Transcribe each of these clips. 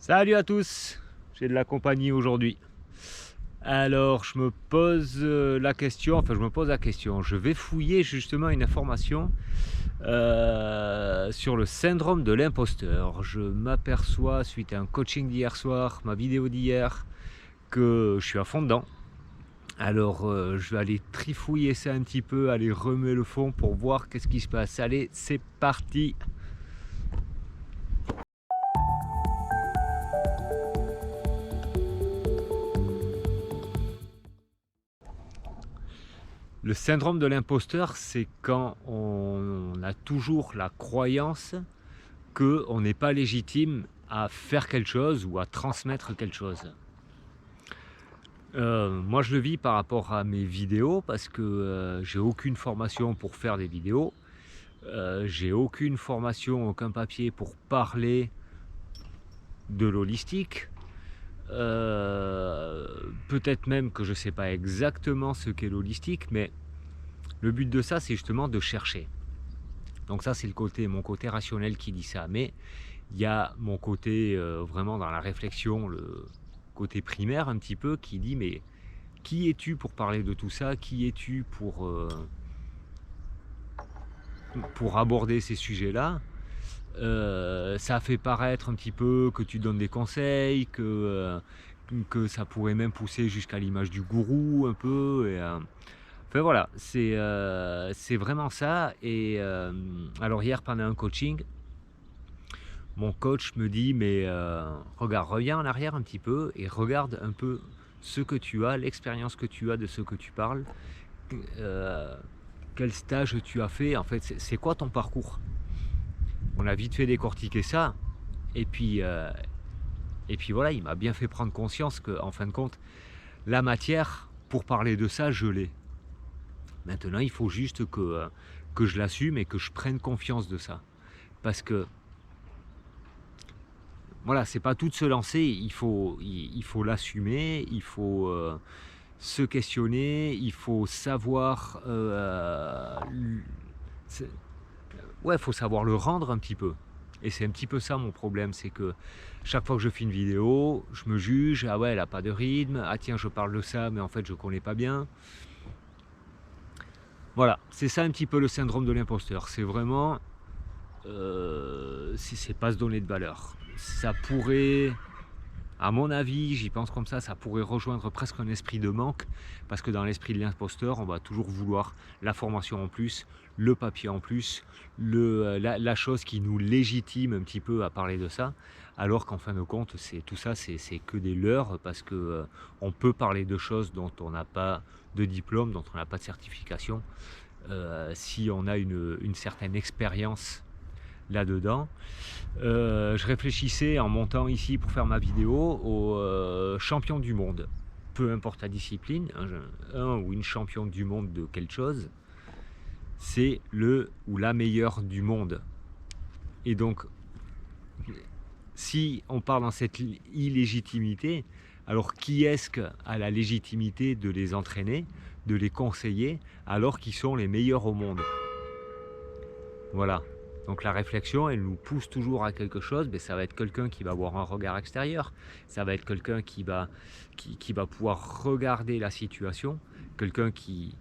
Salut à tous, j'ai de la compagnie aujourd'hui. Alors je me pose la question, je vais fouiller justement une information sur le syndrome de l'imposteur. Je m'aperçois suite à un coaching d'hier soir, ma vidéo d'hier, que je suis à fond dedans. Alors je vais aller trifouiller ça un petit peu, aller remuer le fond pour voir qu'est-ce qui se passe. Allez, c'est parti! Le syndrome de l'imposteur, c'est quand on a toujours la croyance qu'on n'est pas légitime à faire quelque chose ou à transmettre quelque chose. Moi, je le vis par rapport à mes vidéos parce que j'ai aucune formation pour faire des vidéos. J'ai aucune formation, aucun papier pour parler de l'holistique. Peut-être même que je ne sais pas exactement ce qu'est l'holistique, mais le but de ça, c'est justement de chercher. Donc ça, c'est mon côté rationnel qui dit ça. Mais il y a mon côté vraiment dans la réflexion, le côté primaire un petit peu, qui dit mais qui es-tu pour parler de tout ça? Qui es-tu pour aborder ces sujets-là? Ça fait paraître un petit peu que tu donnes des conseils, que ça pourrait même pousser jusqu'à l'image du gourou un peu. Enfin voilà, c'est vraiment ça. Et alors hier pendant un coaching, mon coach me dit mais regarde, reviens en arrière un petit peu et regarde un peu ce que tu as, l'expérience que tu as de ce que tu parles, quel stage tu as fait, en fait c'est quoi ton parcours? On a vite fait décortiquer ça et puis voilà, il m'a bien fait prendre conscience qu'en fin de compte, la matière pour parler de ça, je l'ai. Maintenant, il faut juste que je l'assume et que je prenne confiance de ça. Parce que, voilà, c'est pas tout de se lancer, il faut l'assumer, il faut se questionner, il faut savoir... ouais, il faut savoir le rendre un petit peu. Et c'est un petit peu ça mon problème, c'est que chaque fois que je fais une vidéo, je me juge, ah ouais, elle n'a pas de rythme, ah tiens, je parle de ça, mais en fait, je connais pas bien. Voilà, c'est ça un petit peu le syndrome de l'imposteur. C'est vraiment, c'est pas se donner de valeur. Ça pourrait, à mon avis, j'y pense comme ça pourrait rejoindre presque un esprit de manque, parce que dans l'esprit de l'imposteur, on va toujours vouloir la formation en plus, le papier en plus, la chose qui nous légitime un petit peu à parler de ça, alors qu'en fin de compte, tout ça, c'est que des leurres, parce que on peut parler de choses dont on n'a pas de diplôme, dont on n'a pas de certification, si on a une certaine expérience là-dedans. Je réfléchissais en montant ici pour faire ma vidéo aux champions du monde. Peu importe la discipline, un ou une championne du monde de quelque chose, c'est le ou la meilleure du monde. Et donc, si on part dans cette illégitimité, alors qui est-ce qui a la légitimité de les entraîner, de les conseiller, alors qu'ils sont les meilleurs au monde? Voilà. Donc la réflexion, elle nous pousse toujours à quelque chose, mais ça va être quelqu'un qui va avoir un regard extérieur, ça va être quelqu'un qui va pouvoir regarder la situation, quelqu'un qui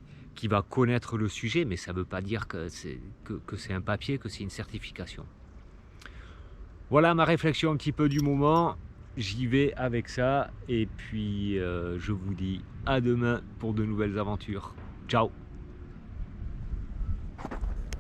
va connaître le sujet, mais ça ne veut pas dire que c'est un papier, que c'est une certification. Voilà ma réflexion un petit peu du moment, j'y vais avec ça, et puis je vous dis à demain pour de nouvelles aventures. Ciao!